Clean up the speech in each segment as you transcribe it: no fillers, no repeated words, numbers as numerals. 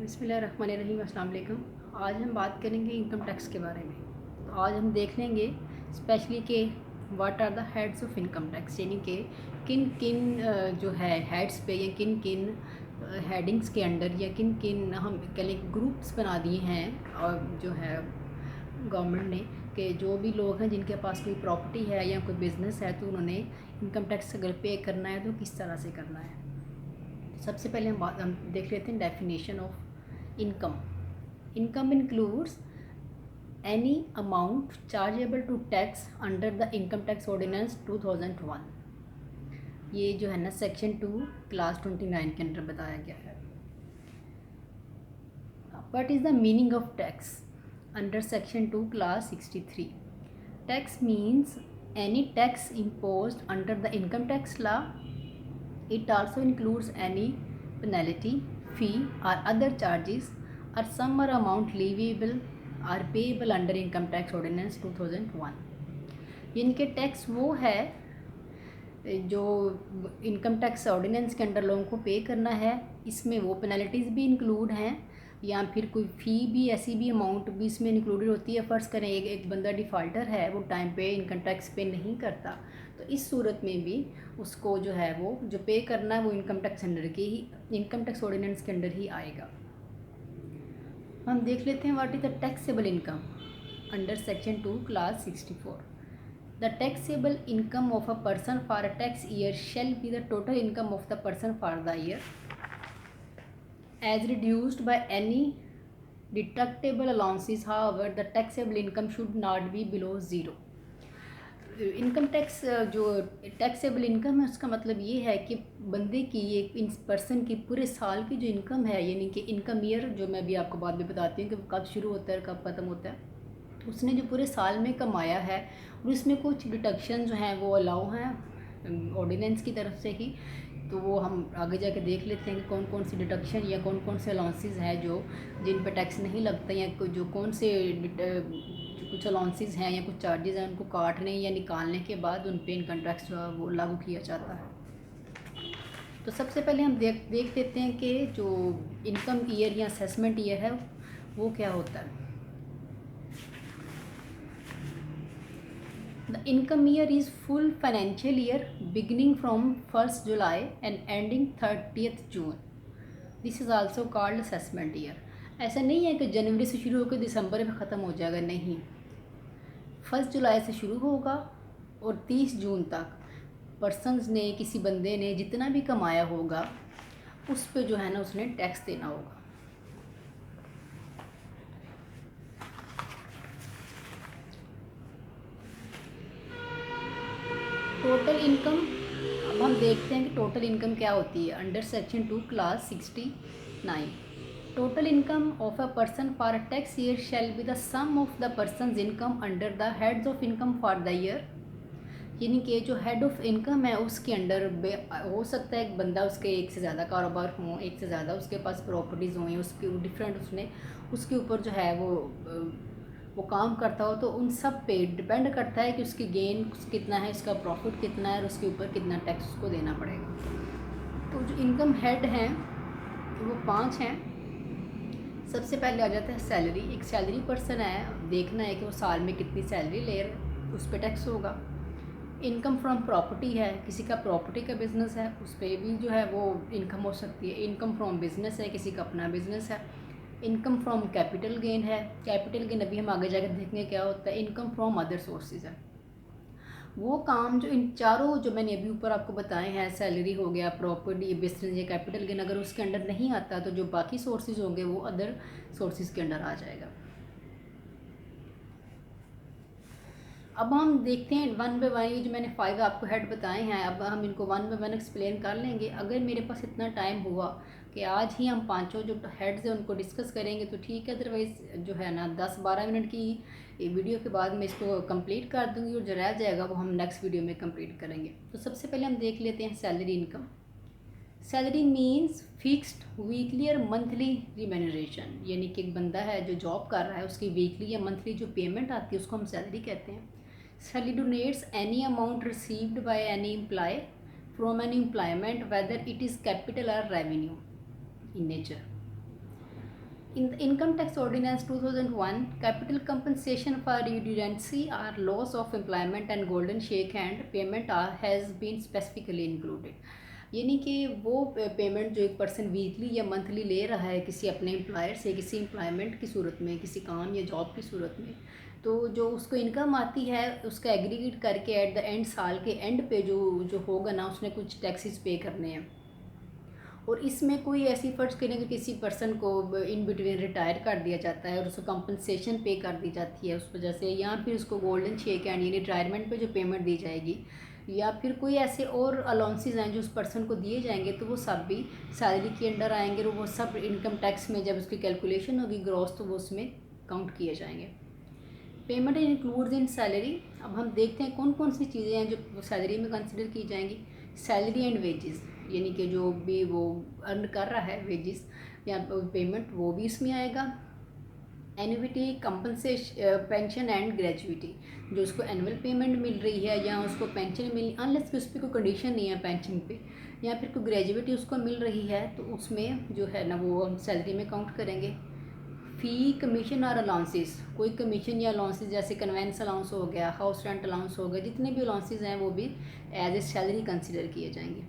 बिस्मिल्लाहिर्रहमानिर्रहीम। अस्सलाम वालेकुम। आज हम बात करेंगे इनकम टैक्स के बारे में। तो आज हम देख लेंगे स्पेशली कि what are the heads of income tax, यानी कि किन किन जो है हेड्स पे या किन किन हेडिंग्स के अंडर या किन किन हम कह लें ग्रुप्स बना दिए हैं और जो है गवर्नमेंट ने कि जो भी लोग हैं जिनके पास कोई प्रॉपर्टी है या कोई बिज़नेस है तो उन्होंने इनकम टैक्स अगर पे करना है तो किस तरह से करना है। सबसे पहले हम देख लेते हैं definition of income. Income includes any amount chargeable to tax under the income tax ordinance 2001। ये जो है ना सेक्शन 2 क्लास 29 के अंदर बताया गया है। What is the meaning of tax under section 2 class 63? Tax means any tax imposed under the income tax law. It also includes any penalty, fee or other charges or sum or amount leviable or payable under Income Tax Ordinance 2001। यानी कि tax वो है जो income tax ordinance के under लोगों को पे करना है। इसमें वो पेनल्टीज़ भी इंक्लूड हैं या फिर कोई फ़ी भी, ऐसी भी अमाउंट भी इसमें इंक्लूडेड होती है। फ़र्ज़ करें एक बंदा डिफ़ॉल्टर है, वो टाइम पे इनकम टैक्स पे नहीं करता, तो इस सूरत में भी उसको जो है वो जो पे करना है वो इनकम टैक्स अंडर के ही, इनकम टैक्स ऑर्डिनेंस के अंडर ही आएगा। हम देख लेते हैं what is the taxable income under section 2 class 64। The taxable income of a person for a tax year shall be the total income of the person for the year as reduced by any deductible allowances. However, the taxable income should not be below zero. Income tax जो taxable income है उसका मतलब ये है कि बंदे की, एक पर्सन की पूरे साल की जो इनकम है, यानी कि इनकम ईयर जो मैं भी आपको बाद में बताती हूँ कि कब शुरू होता है कब ख़त्म होता है, उसने जो पूरे साल में कमाया है और उसमें कुछ डिडक्शन जो हैं वो अलाउ हैं ऑर्डिनेंस की तरफ से ही। तो वो हम आगे जाके देख लेते हैं कि कौन कौन सी डिडक्शन या कौन कौन से अलाउंसेस हैं जो जिन पर टैक्स नहीं लगता, या जो कौन से कुछ अलाउंसेस हैं या कुछ चार्जेस हैं उनको काटने या निकालने के बाद उन पे इनकम टैक्स जो है वो लागू किया जाता है। तो सबसे पहले हम देख लेते हैं कि जो इनकम ईयर या असेसमेंट ईयर है वो क्या होता है। The income year is full financial year beginning from 1st July and ending 30th June. This is also called assessment year. ऐसा नहीं है कि जनवरी से शुरू होकर दिसंबर में ख़त्म हो जाएगा, नहीं। 1 जुलाई से शुरू होगा और 30 जून तक पर्सनस ने, किसी बंदे ने जितना भी कमाया होगा उस पे जो है ना उसने टैक्स देना होगा। टोटल इनकम, अब हम देखते हैं कि टोटल इनकम क्या होती है under section 2 clause 69। Total income of a person for a tax year shall be the sum of the person's income under the heads of income for the year. यानी कि जो हेड ऑफ इनकम है उसके under हो सकता है एक बंदा, उसके एक से ज़्यादा कारोबार हों, एक से ज़्यादा उसके पास प्रॉपर्टीज़ हों, उसके डिफरेंट उसने उसके ऊपर जो है वो काम करता हो, तो उन सब पे डिपेंड करता है कि उसकी गेन कितना है, उसका प्रॉफिट कितना है और उसके ऊपर कितना टैक्स उसको देना पड़ेगा। तो जो इनकम हेड हैं वो 5 हैं। सबसे पहले आ जाता है सैलरी। एक सैलरी पर्सन है, देखना है कि वो साल में कितनी सैलरी ले रहे हैं, उस पर टैक्स होगा। इनकम फ्रॉम प्रॉपर्टी है, किसी का प्रॉपर्टी का बिज़नेस है, उस पर भी जो है वो इनकम हो सकती है। इनकम फ्रॉम बिज़नेस है, किसी का अपना बिज़नेस है। इनकम फ्रॉम कैपिटल गेन है, कैपिटल गेन अभी हम आगे जाकर देखेंगे क्या होता है। इनकम फ्रॉम अदर सोर्सेज है, वो काम जो इन चारों जो मैंने अभी ऊपर आपको बताए हैं, सैलरी हो गया, प्रॉपर्टी, बिजनेस या कैपिटल गेन, अगर उसके अंडर नहीं आता तो जो बाकी सोर्सेज होंगे वो अदर सोर्सेज के अंडर आ जाएगा। अब हम देखते हैं वन बाय वन, ये जो मैंने 5 आपको हेड बताए हैं, अब हम इनको वन बाय वन एक्सप्लेन कर लेंगे। अगर मेरे पास इतना टाइम हुआ कि आज ही हम पांचों जो हेड्स हैं उनको डिस्कस करेंगे तो ठीक है, अदरवाइज़ जो है ना 10-12 मिनट की वीडियो के बाद मैं इसको कंप्लीट कर दूंगी और जो रह जाएगा वो हम नेक्स्ट वीडियो में कंप्लीट करेंगे। तो सबसे पहले हम देख लेते हैं salary income. Salary means fixed weekly और मंथली रिम्यूनरेशन, यानी कि एक बंदा है जो जॉब कर रहा है उसकी वीकली या मंथली जो पेमेंट आती है उसको हम सैलरी कहते हैं। Salary denotes any amount received by any employee from an employment, whether it is capital or revenue in nature. In the Income Tax Ordinance 2001, capital compensation for redundancy or loss of employment and golden shake hand payment has been specifically included. यानी कि वो payment जो एक person weekly या monthly ले रहा है किसी अपने एम्प्लॉयर से, किसी एम्प्लॉयमेंट की सूरत में, किसी काम या जॉब की सूरत में, तो जो उसको इनकम आती है उसका एग्रीगेट करके एट द एंड, साल के एंड पे जो होगा ना, उसने कुछ टैक्सेस पे करने हैं। और इसमें कोई ऐसी फर्ज करें कि किसी पर्सन को इन बिटवीन रिटायर कर दिया जाता है और उसको कंपनसेशन पे कर दी जाती है उस वजह से, या फिर उसको गोल्डन शेक हैंड यानी रिटायरमेंट पे जो पेमेंट दी जाएगी, या फिर कोई ऐसे और अलाउंसेस हैं जो उस पर्सन को दिए जाएंगे, तो वो सब भी सैलरी के अंडर आएंगे और वो सब इनकम टैक्स में जब उसकी कैलकुलेशन होगी ग्रॉस, तो वो उसमें काउंट किए जाएंगे। पेमेंट इंक्लूड्स इन सैलरी। अब हम देखते हैं कौन कौन सी चीज़ें हैं जो सैलरी में कंसिडर की जाएंगी। सैलरी एंड वेजेस, यानी कि जो भी वो अर्न कर रहा है वेजेस या पेमेंट, वो भी इसमें आएगा। एन्युटी, कंपनसेशन, पेंशन एंड ग्रेजुइटी, जो उसको एनुअल पेमेंट मिल रही है या उसको पेंशन मिल, अनलेस कि उस पर कोई कंडीशन नहीं है पेंशन पे, या फिर कोई ग्रेजुइटी उसको मिल रही है, तो उसमें जो है ना वो हम सैलरी में काउंट करेंगे। फ़ी, कमीशन और अलाउंसेस, कोई कमीशन या अलाउंसेस जैसे कन्वेंस अलाउंस हो गया, हाउस रेंट अलाउंस हो गया, जितने भी अलाउंसेस हैं वो भी एज ए सैलरी कंसिडर किए जाएंगे।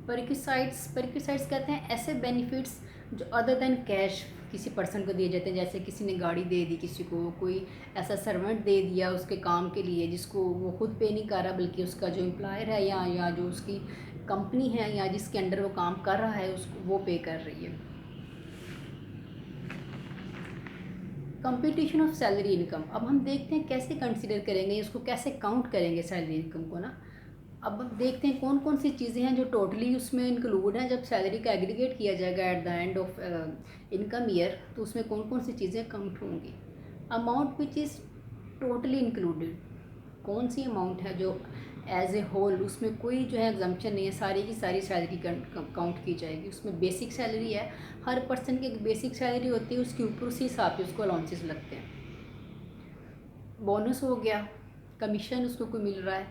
परक्विसाइड्स कहते हैं ऐसे बेनिफिट्स जो अदर देन कैश किसी पर्सन को दिए जाते हैं, जैसे किसी ने गाड़ी दे दी, किसी को कोई ऐसा सर्वेंट दे दिया उसके काम के लिए जिसको वो खुद पे नहीं कर रहा, बल्कि उसका जो एम्प्लॉयर है या जो उसकी कंपनी है या जिसके अंडर वो काम कर रहा है उसको वो पे कर रही है। कंपटीशन ऑफ सैलरी इनकम, अब हम देखते हैं कैसे कंसिडर करेंगे इसको, कैसे काउंट करेंगे सैलरी इनकम को ना। अब हम देखते हैं कौन कौन सी चीज़ें हैं जो टोटली उसमें इंक्लूड हैं जब सैलरी का एग्रीगेट किया जाएगा at the end of income year, तो उसमें कौन कौन सी चीज़ें काउंट होंगी। Amount which is totally included, कौन सी अमाउंट है जो एज ए होल उसमें कोई जो है एग्जम्पशन नहीं है, सारी की सारी सैलरी काउंट की जाएगी। उसमें बेसिक सैलरी है, हर पर्सन की एक बेसिक सैलरी होती है, उसके ऊपर उसी हिसाब से उसको अलाउंसेस लगते हैं। बोनस हो गया, कमीशन उसको कोई मिल रहा है,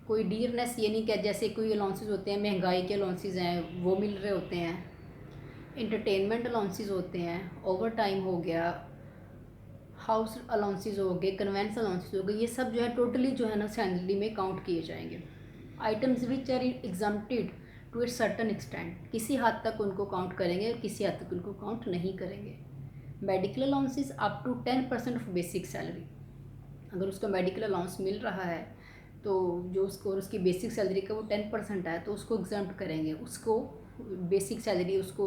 कोई डियरनेस ये नहीं कि जैसे कोई अलाउंसेस होते हैं, महंगाई के अलाउंसेस हैं वो मिल रहे होते हैं, इंटरटेनमेंट अलाउंसेस होते हैं, ओवर टाइम हो गया, हाउस अलाउंसेस हो गए, कन्वेंस अलाउंसेस हो गए, ये सब जो है टोटली जो है ना सैलरी में काउंट किए जाएंगे। Items which are exempted to a certain extent, किसी हद तक उनको काउंट करेंगे, किसी हद तक उनको काउंट नहीं करेंगे। Medical allowances up to 10% of basic salary, अगर उसको मेडिकल अलाउंस मिल रहा है तो जो उसको और उसकी बेसिक सैलरी का वो 10% है तो उसको एग्जम्प्ट करेंगे। उसको बेसिक सैलरी उसको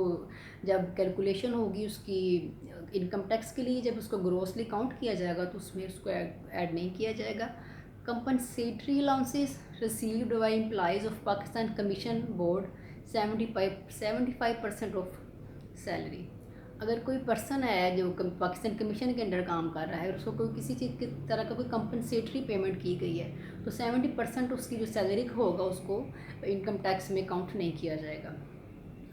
जब कैलकुलेशन होगी उसकी इनकम टैक्स के लिए, जब उसको ग्रोसली काउंट किया जाएगा तो उसमें उसको ऐड नहीं किया जाएगा। Compensatory allowances received by employees of Pakistan commission board 75% of salary, अगर कोई पर्सन है जो पाकिस्तान कमीशन के अंडर काम कर रहा है और उसको कोई किसी चीज़ की तरह का कोई कंपनसेटरी पेमेंट की गई है, तो 70% उसकी जो सैलरी होगा उसको इनकम टैक्स में काउंट नहीं किया जाएगा।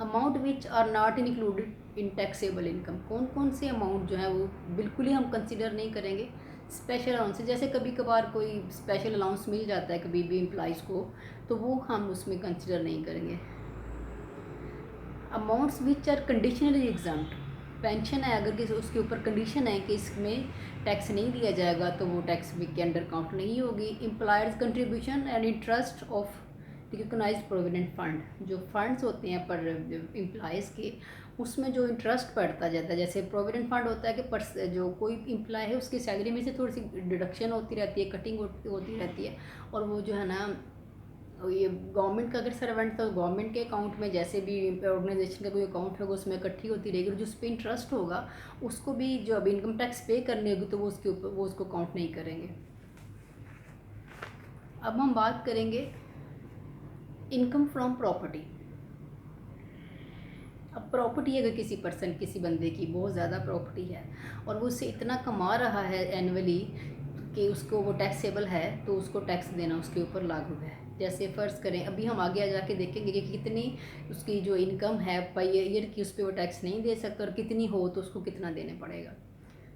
Amount which are not included in taxable income, कौन कौन से अमाउंट जो है वो बिल्कुल ही हम कंसिडर नहीं करेंगे। स्पेशल अलाउंस, जैसे कभी कभार कोई स्पेशल अलाउंस मिल जाता है कभी भी एम्प्लॉइज़ को, तो वो हम उसमें कंसिडर नहीं करेंगे। Amounts which are conditionally exempt, pension है अगर किसी उसके ऊपर कंडीशन है कि इसमें टैक्स नहीं दिया जाएगा तो वो टैक्स के अंडर काउंट नहीं होगी। Employers contribution and interest of recognised provident fund, जो फंड्स होते हैं पर एम्प्लॉयज़ के, उसमें जो इंटरेस्ट पड़ता जाता है, जैसे प्रोविडेंट फंड होता है कि जो कोई एम्प्लॉय है उसकी सैलरी में से थोड़ी सी डिडक्शन होती रहती है, कटिंग होती रहती है, और वो जो है ना ये गवर्नमेंट का अगर सर्वेंट तो गवर्नमेंट के अकाउंट में, जैसे भी ऑर्गेनाइजेशन का कोई अकाउंट होगा उसमें इकट्ठी होती रहेगी, और जो उस पर इंटरेस्ट होगा उसको भी जो अब इनकम टैक्स पे करनी होगी तो वो उसके ऊपर वो उसको काउंट नहीं करेंगे। अब हम बात करेंगे इनकम फ्रॉम प्रॉपर्टी। अब प्रॉपर्टी अगर किसी पर्सन, किसी बंदे की बहुत ज़्यादा प्रॉपर्टी है और वो उससे इतना कमा रहा है एनुअली कि उसको वो टैक्सेबल है, तो उसको टैक्स देना उसके ऊपर लागू है। जैसे फ़र्ज़ करें, अभी हम आगे जाके देखेंगे कि कितनी उसकी जो इनकम है पर ईयर की, उस पर वो टैक्स नहीं दे सकता, और कितनी हो तो उसको कितना देने पड़ेगा।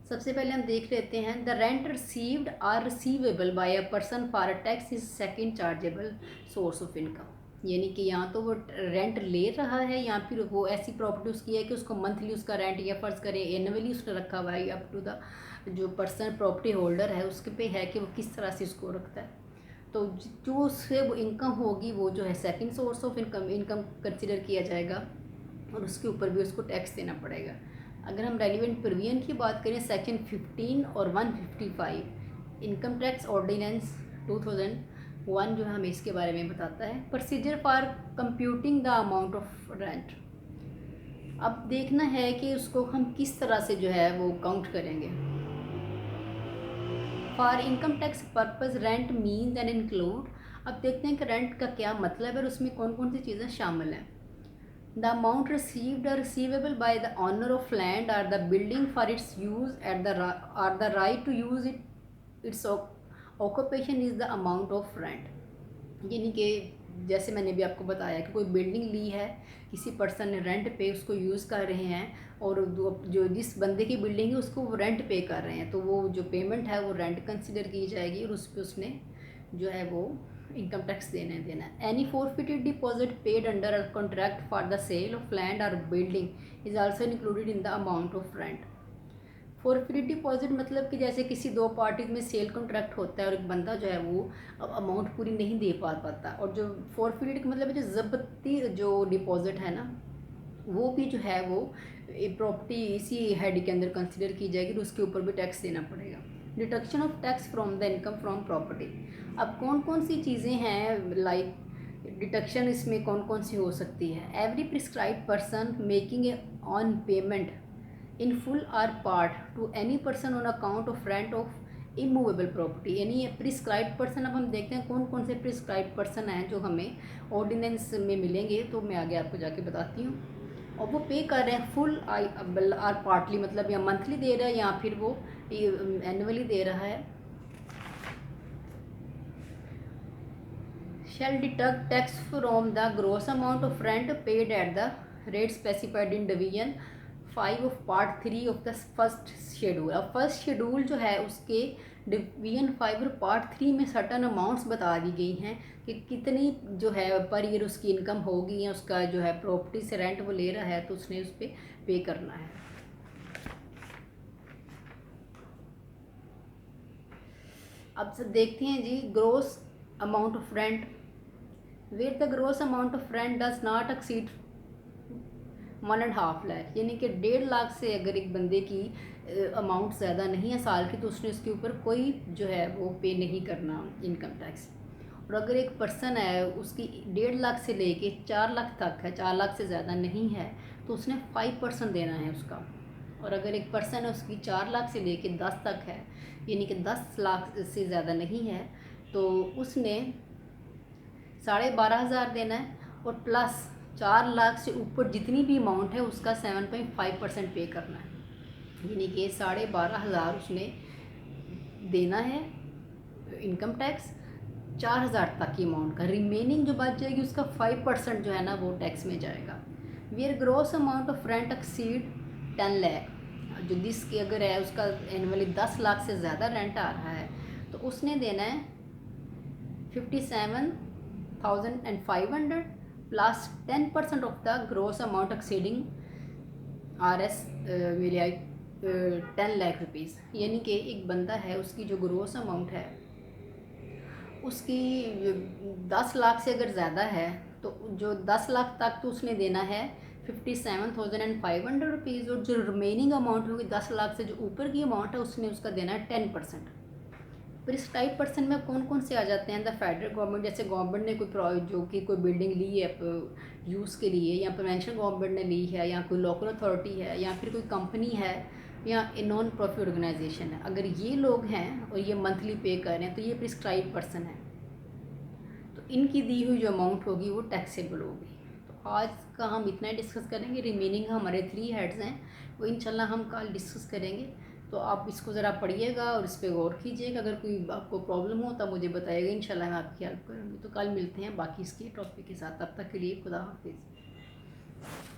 सबसे पहले हम देख लेते हैं, the rent received or receivable by a person for a tax is second chargeable source of income. यानी कि यहाँ तो वो रेंट ले रहा है या फिर वो ऐसी प्रॉपर्टी उसकी है कि उसको मंथली उसका रेंट, या फ़र्ज़ करें एनुअली उसने रखा हुआ है, अप टू द जो पर्सन प्रॉपर्टी होल्डर है उसके पे है कि वो किस तरह से उसको रखता है। तो जो उससे वो इनकम होगी वो जो है second source of income consider किया जाएगा और उसके ऊपर भी उसको टैक्स देना पड़ेगा। अगर हम रेलिवेंट प्रोविजन की बात करें, सेक्शन 15 और 155 इनकम टैक्स ऑर्डिनेंस 2001 जो है हमें इसके बारे में बताता है। Procedure for computing the amount of rent. अब देखना है कि उसको हम किस तरह से जो है वो काउंट करेंगे। For income tax purpose rent means and include. अब देखते हैं कि रेंट का क्या मतलब है और उसमें कौन कौन सी चीज़ें शामिल हैं। The amount received or receivable by the owner of land or the building for its use at the right to use its occupation is the amount of rent। यानी कि जैसे मैंने भी आपको बताया कि कोई बिल्डिंग ली है, किसी पर्सन ने रेंट पे उसको यूज़ कर रहे हैं और जो जिस बंदे की बिल्डिंग है उसको वो रेंट पे कर रहे हैं, तो वो जो पेमेंट है वो रेंट कंसिडर की जाएगी और उस पर उसने जो है वो इनकम टैक्स देना है। Any forfeited deposit paid under a contract for the sale of land और building is also included in the amount of rent. Forfeited deposit मतलब कि जैसे किसी दो पार्टीज में सेल कॉन्ट्रैक्ट होता है और एक बंदा जो है वो अमाउंट पूरी नहीं दे पाता, और जो फॉरफिटेड का मतलब जो ज़ब्ती जो डिपॉजिट है ना वो भी जो है वो प्रॉपर्टी इसी हेड के अंदर कंसिडर की जाएगी तो उसके ऊपर भी टैक्स देना पड़ेगा। Deduction of tax from the income from property. अब कौन कौन सी चीज़ें हैं लाइक डिडक्शन इसमें कौन कौन सी हो सकती है। Every prescribe person making a on payment in full or part to any person on account of rent of immovable property. यानी प्रिस्क्राइब पर्सन, अब हम देखते हैं कौन कौन से प्रिस्क्राइब पर्सन हैं जो हमें ऑर्डिनेंस में मिलेंगे, तो मैं आगे आपको जाके बताती हूँ। और वो पे कर रहे हैं फुल आर पार्टली, मतलब या मंथली दे रहा है या फिर वो एनुअली दे रहा है। Shall deduct tax from the gross amount of rent paid at the rate specified in division 5 of part 3 of the first schedule. अब फर्स्ट शेड्यूल जो है उसके डिवीजन 5 और पार्ट 3 में सर्टन अमाउंट्स बता दी गई हैं कि कितनी जो है पर ईयर उसकी इनकम होगी या उसका जो है प्रॉपर्टी से रेंट वो ले रहा है तो उसने उस पर पे करना है। अब सब देखते हैं जी gross amount of rent. Where the gross amount of rent does not exceed 1.5 lakh, यानी कि 1.5 लाख से अगर एक बंदे की अमाउंट ज़्यादा नहीं है साल की तो उसने उसके ऊपर कोई जो है वो पे नहीं करना इनकम टैक्स। और अगर एक पर्सन है उसकी 1.5 लाख से लेके 4 लाख तक है, 4 लाख से ज़्यादा नहीं है तो उसने 5% देना है उसका। और अगर एक पर्सन है उसकी 4 लाख से लेके 10 तक है, यानी कि 10 लाख से ज़्यादा नहीं है, तो उसने 12,500 देना है और प्लस 4 लाख से ऊपर जितनी भी अमाउंट है उसका 7.5% पे करना है, यानी कि 12,500 उसने देना है इनकम टैक्स 4,000 तक की अमाउंट का। रिमेनिंग जो बच जाएगी उसका 5% जो है ना वो टैक्स में जाएगा। Where gross amount of rent exceed 10 lakh, जो जिसकी अगर है उसका एनुअली 10 लाख से ज़्यादा रेंट आ रहा है तो उसने देना है 57,500 plus 10% of the gross amount exceeding RS 10 lakh rupees. यानी कि एक बंदा है उसकी जो ग्रॉस अमाउंट है उसकी 10 लाख से अगर ज़्यादा है तो जो 10 लाख तक तो उसने देना है 57,500 रुपीज़, और जो रिमेनिंग अमाउंट होगी 10 लाख से जो ऊपर की अमाउंट है उसने उसका देना है 10%। प्रिस्क्राइब पर्सन में कौन कौन से आ जाते हैं। द फेडरल गवर्नमेंट, जैसे गवर्नमेंट ने कोई जो कि कोई बिल्डिंग ली है यूज़ के लिए, या प्रोविंशियल गवर्नमेंट ने ली है, या कोई लोकल अथॉरिटी है, या फिर कोई कंपनी है, या नॉन प्रॉफिट ऑर्गेनाइजेशन है, अगर ये लोग हैं और ये मंथली पे कर रहे हैं तो ये प्रिस्क्राइब पर्सन है, तो इनकी दी हुई जो अमाउंट होगी वो टैक्सेबल होगी। तो आज का हम इतना ही डिस्कस करेंगे। रिमेनिंग हमारे 3 हेड्स हैं वो इंशाल्लाह हम कल डिस्कस करेंगे। तो आप इसको ज़रा पढ़िएगा और इस पर गौर कीजिएगा। अगर कोई आपको प्रॉब्लम हो तब मुझे बताइएगा, इंशाल्लाह मैं आपकी हेल्प करूँगी। तो कल मिलते हैं बाकी इसके टॉपिक के साथ, तब तक के लिए खुदा हाफिज़।